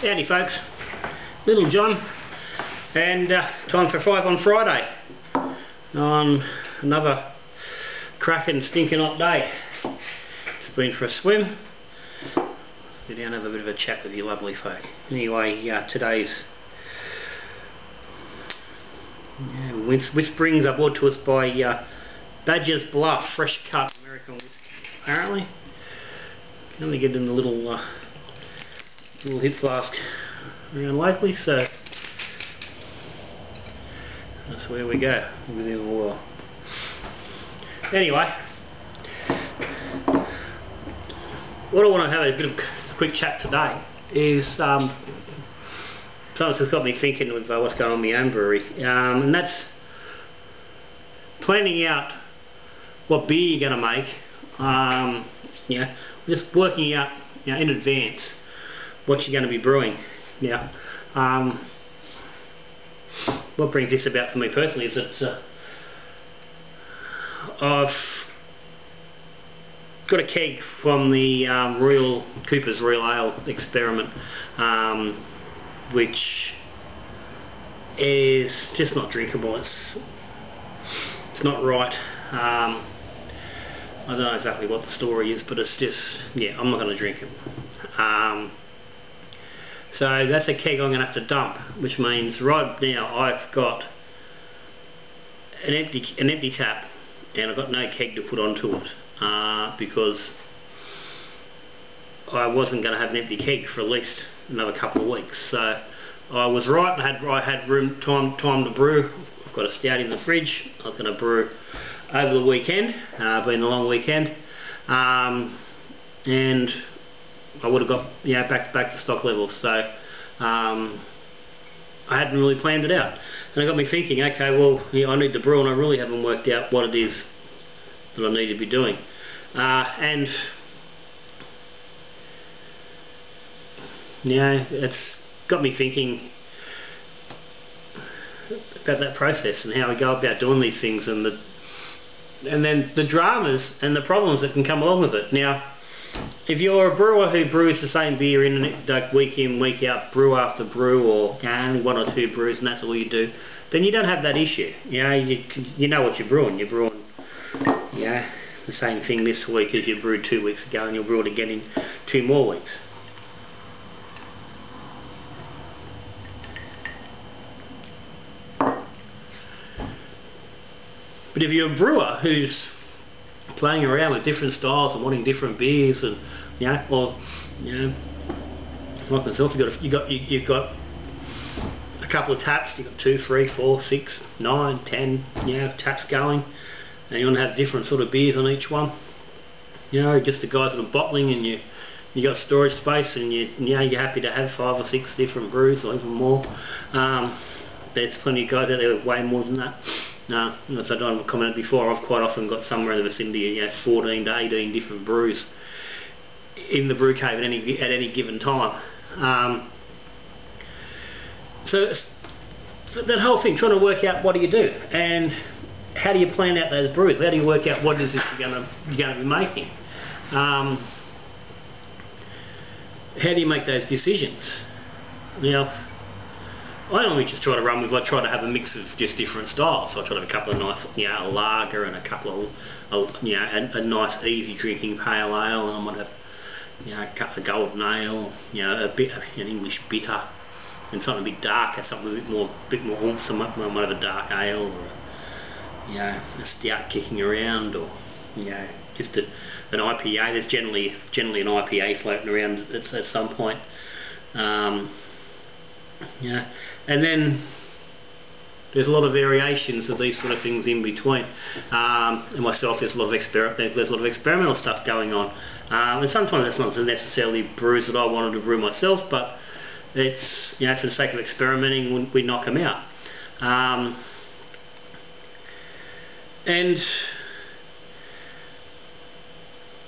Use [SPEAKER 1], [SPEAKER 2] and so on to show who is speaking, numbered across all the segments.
[SPEAKER 1] Howdy folks, Little John, and time for 5 on Friday on another cracking stinking hot day. Just been for a swim. Go down and have a bit of a chat with you lovely folk. Anyway, today's whisperings are brought to us by Badger's Bluff Fresh Cut American Whiskey. Apparently, you can only get in the little hip flask around locally, so that's where we go within the world. Anyway, what I want to have a bit of a quick chat today is something that's got me thinking with what's going on in my own brewery, and that's planning out what beer you're going to make. Just working out in advance what you're going to be brewing. What brings this about for me personally is that I've got a keg from the Cooper's Real Ale experiment, which is just not drinkable. It's not right. I don't know exactly what the story is, but it's just, I'm not going to drink it. So that's a keg I'm going to have to dump, which means right now I've got an empty tap, and I've got no keg to put onto it, because I wasn't going to have an empty keg for at least another couple of weeks. So I was right. I had time to brew. I've got a stout in the fridge. I was going to brew over the weekend, been a long weekend, and I would have got back to stock levels. So I hadn't really planned it out, and it got me thinking, okay, well, I need to brew, and I really haven't worked out what it is that I need to be doing, and it's got me thinking about that process and how we go about doing these things, and then the dramas and the problems that can come along with it. Now, if you're a brewer who brews the same beer week in, week out, brew after brew, or only 1 or 2 brews and that's all you do, then you don't have that issue. You know what you're brewing. You're brewing the same thing this week as you brewed 2 weeks ago, and you'll brew it again in 2 more weeks. But if you're a brewer who's playing around with different styles and wanting different beers, and like myself, you've got a couple of taps, you've got 2, 3, 4, 6, 9, 10 taps going, and you want to have different sort of beers on each one. Just the guys that are bottling, and you got storage space, and you're happy to have 5 or 6 different brews, or even more. There's plenty of guys out there with way more than that. As I've commented before, I've quite often got somewhere in the vicinity of 14 to 18 different brews in the brew cave at any given time. So that whole thing, trying to work out what do you do, and how do you plan out those brews? How do you work out what it is that you're going to be making? How do you make those decisions? Now, I normally just try to run with, I try to have a mix of just different styles. So I try to have a couple of nice, a lager, and a couple of, a nice easy drinking pale ale, and I might have, a golden ale, an English bitter, and something a bit darker, something a bit more oomph. I might have a dark ale, or a stout kicking around, or just an IPA. There's generally an IPA floating around at some point. And then there's a lot of variations of these sort of things in between. And myself, there's a lot of experimental stuff going on. And sometimes it's not necessarily brews that I wanted to brew myself, but it's for the sake of experimenting, we knock them out. And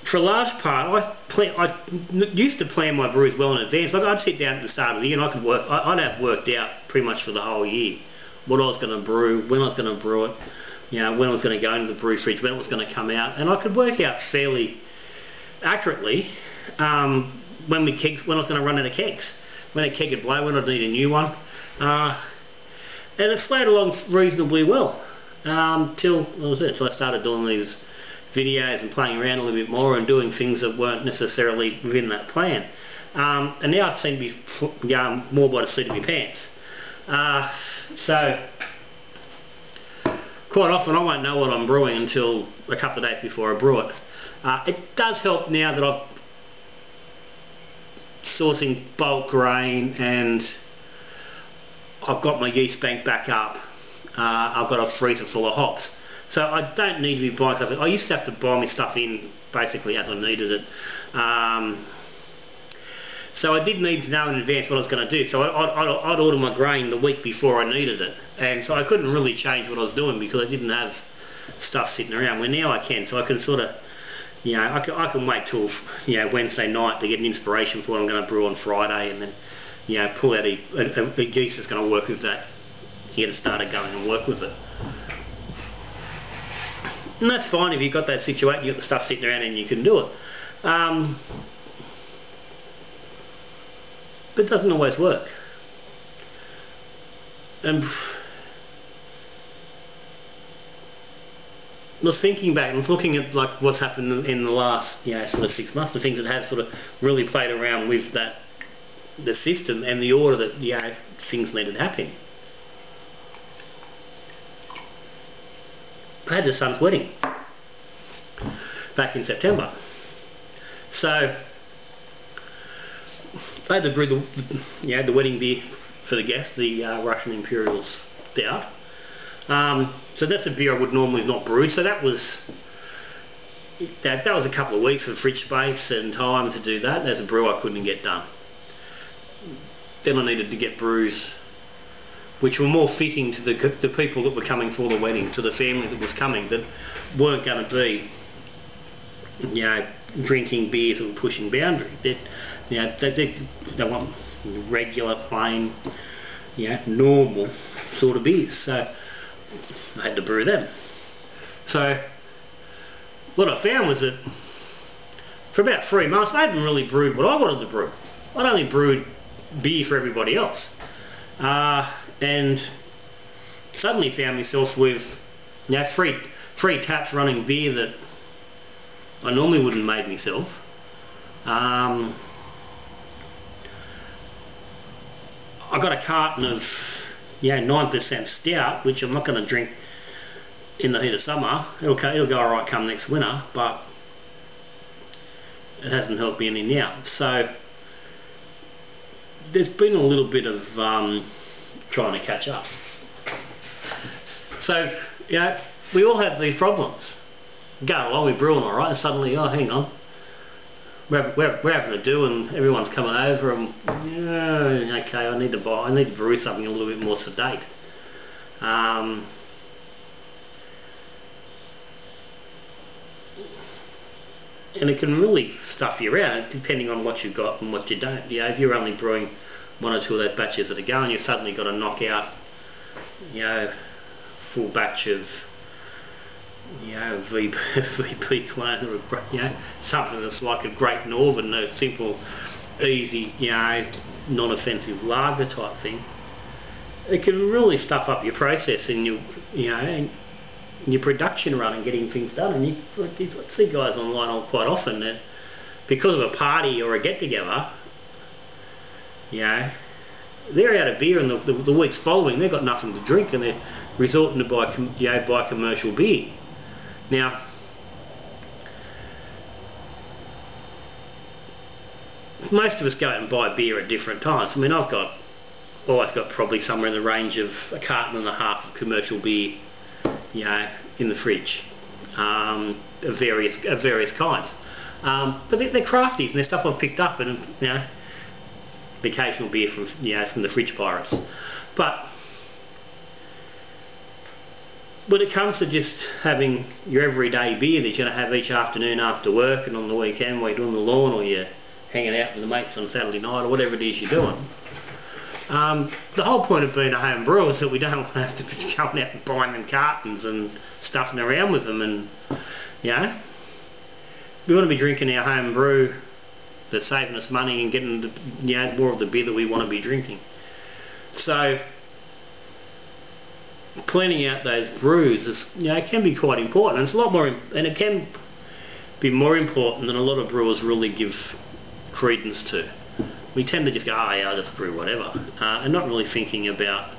[SPEAKER 1] for a large part, I used to plan my brews well in advance. Like, I'd sit down at the start of the year, and I'd have worked out pretty much for the whole year what I was going to brew, when I was going to brew it, when I was going to go into the brew fridge, when it was going to come out, and I could work out fairly accurately when I was going to run out of kegs. when a keg would blow, when I'd need a new one. And it flowed along reasonably well till I started doing these videos and playing around a little bit more and doing things that weren't necessarily within that plan. And now I seem to be going more by the seat of my pants. So quite often I won't know what I'm brewing until a couple of days before I brew it. It does help now that I'm sourcing bulk grain and I've got my yeast bank back up. I've got a freezer full of hops. So I don't need to be buying stuff. I used to have to buy my stuff in basically as I needed it. So I did need to know in advance what I was going to do. So I'd order my grain the week before I needed it. And so I couldn't really change what I was doing because I didn't have stuff sitting around. Where now I can. So I can sort of, you know, I can wait till, you know, Wednesday night to get an inspiration for what I'm going to brew on Friday, and then, you know, pull out a yeast that's going to work with that. Get it started going and work with it. And that's fine if you've got that situation, you've got the stuff sitting around and you can do it. But it doesn't always work. And I was thinking back and looking at like what's happened in the last, you know, sort of 6 months, the things that have sort of really played around with that, the system and the order that, you know, things needed to happen. I had the son's wedding back in September. So I had to brew the wedding beer for the guests, the Russian Imperial Stout. So that's a beer I would normally not brew. So that was a couple of weeks of fridge space and time to do that. There's a brew I couldn't get done. Then I needed to get brews which were more fitting to the people that were coming for the wedding, to the family that was coming, that weren't going to be, you know, drinking beers that were pushing boundaries. They want regular, plain, you know, normal sort of beers. So I had to brew them. So what I found was that for about 3 months I hadn't really brewed what I wanted to brew. I'd only brewed beer for everybody else. And suddenly found myself with, you know, free taps running beer that I normally wouldn't have made myself. I got a carton of, you know, 9% stout, which I'm not going to drink in the heat of summer. It'll go alright come next winter, but it hasn't helped me any now. So there's been a little bit of trying to catch up. So, you know, we all have these problems. Go along, we're brewing alright, and suddenly, oh, hang on, we're having to do, and everyone's coming over, and okay, I need to brew something a little bit more sedate. And it can really stuff you around depending on what you've got and what you don't. You know, if you're only brewing 1 or 2 of those batches that are going, you've suddenly got to knock out, you know, full batch of, you know, VP clone, or you know, something that's like a Great Northern, a simple, easy, you know, non-offensive lager type thing. It can really stuff up your process and your, you know, and your production run and getting things done. And you see guys online quite often that because of a party or a get-together, you know, they're out of beer, and the weeks following they've got nothing to drink, and they're resorting to buy commercial beer. Now, most of us go out and buy beer at different times. I mean, I've always got probably somewhere in the range of a carton and a half of commercial beer, you know, in the fridge, of various kinds. But they're crafties, and they're stuff I've picked up, and, you know, the occasional beer from, you know, from the fridge pirates. But when it comes to just having your everyday beer that you're going to have each afternoon after work and on the weekend while you're doing the lawn, or you're hanging out with the mates on Saturday night, or whatever it is you're doing, the whole point of being a home brewer is that we don't have to be going out and buying them cartons and stuffing around with them, and, you know, we want to be drinking our home brew that's saving us money and getting the, you know, more of the beer that we want to be drinking. So planning out those brews is, you know, can be quite important, and it's a lot more, and it can be more important than a lot of brewers really give credence to. We tend to just go, oh yeah, I'll just brew whatever, and not really thinking about,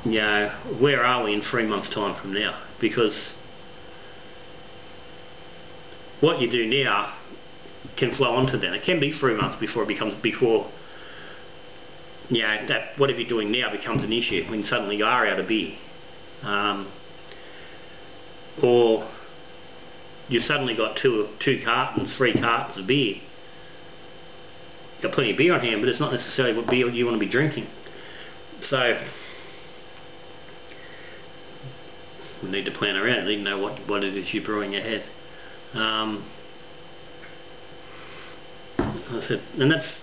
[SPEAKER 1] you know, where are we in 3 months' time from now? Because what you do now can flow on to then. It can be 3 months before it becomes, you know, that whatever you're doing now becomes an issue when suddenly you are out of beer, or you've suddenly got two cartons, 3 cartons of beer. You've got plenty of beer on hand, but it's not necessarily what beer you want to be drinking. So we need to plan around it, need to know what it is you're brewing ahead. I said, and that's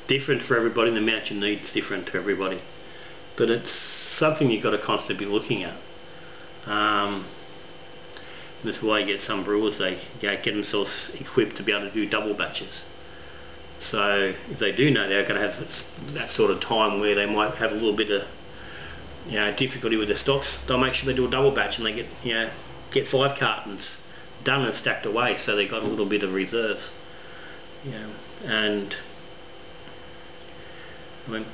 [SPEAKER 1] different for everybody, and the amount you need is different to everybody, but it's something you've got to constantly be looking at. That's why you get some brewers, they get themselves equipped to be able to do double batches. So if they do know they're going to have that sort of time where they might have a little bit of, you know, difficulty with their stocks, they'll make sure they do a double batch and they get, you know, get 5 cartons done and stacked away, so they've got a little bit of reserves. You know, and I mean,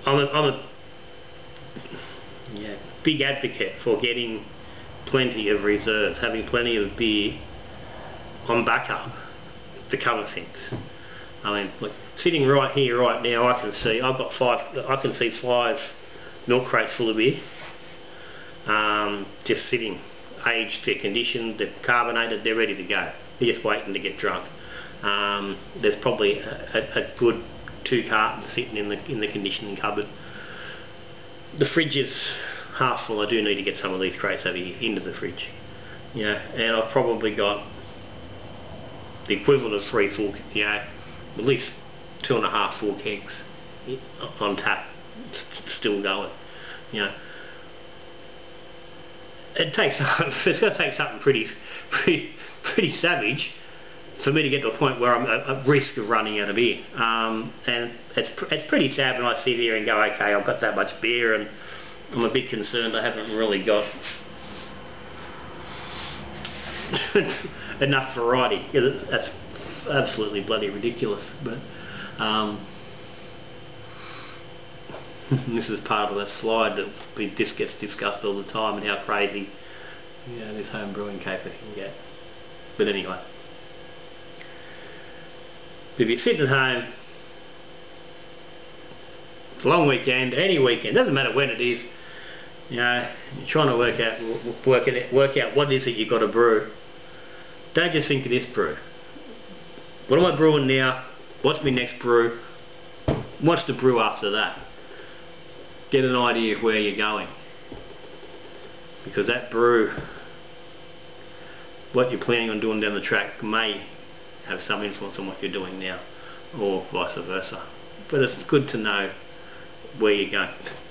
[SPEAKER 1] I'm a yeah, big advocate for getting plenty of reserves, having plenty of beer on backup to cover things. I mean, look, sitting right here, right now, I can see 5 milk crates full of beer, just sitting, aged, they're conditioned, they're carbonated, they're ready to go. They're just waiting to get drunk. There's probably a good 2 cartons sitting in the conditioning cupboard. The fridge is half full. I do need to get some of these crates over here into the fridge. You know, and I've probably got the equivalent of 3 full, you know, at least 2.5 full kegs on tap, still going. You know, it's going to take something pretty savage for me to get to a point where I'm at risk of running out of beer. And it's pretty sad when I sit here and go, okay, I've got that much beer and I'm a bit concerned I haven't really got enough variety. That's absolutely bloody ridiculous. But this is part of that slide that this gets discussed all the time, and how crazy, you know, this home brewing caper can get. But anyway, if you're sitting at home, it's a long weekend, any weekend, doesn't matter when it is, you know, you're trying to work out what it is that you've got to brew. Don't just think of this brew. What am I brewing now? What's my next brew? What's the brew after that? Get an idea of where you're going, because that brew, what you're planning on doing down the track, may have some influence on what you're doing now, or vice versa. But it's good to know where you're going.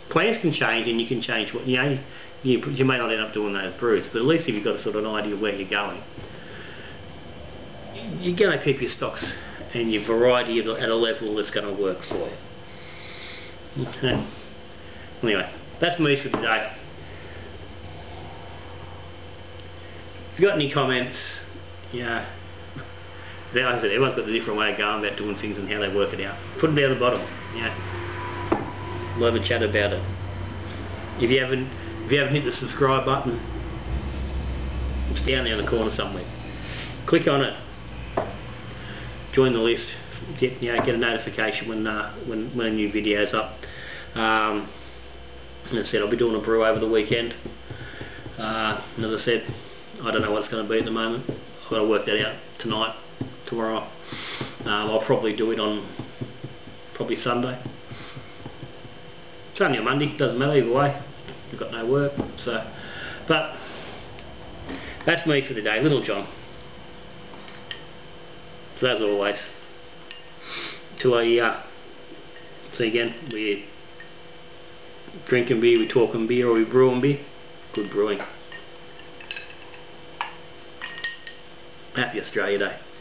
[SPEAKER 1] Plans can change, and you can change what, you know, you may not end up doing those brews, but at least if you've got a sort of an idea of where you're going, you're going to keep your stocks and your variety at a level that's going to work for you. Okay. Anyway, that's me for today. If you've got any comments, yeah, like I said, everyone's got a different way of going about doing things and how they work it out. Put them down the bottom. Yeah, we'll have a chat about it. If you haven't hit the subscribe button, it's down there in the corner somewhere. Click on it. Join the list. Get a notification when a new video's up. As I said, I'll be doing a brew over the weekend. And as I said, I don't know what it's going to be at the moment. I've got to work that out tonight, tomorrow. I'll probably do it on probably Sunday. Sunday or Monday, doesn't matter either way. We've got no work, so. But that's me for today, Little John. So as always, till I see you again, we're drinking beer, we talking beer, or we brewing beer. Good brewing. Happy Australia Day.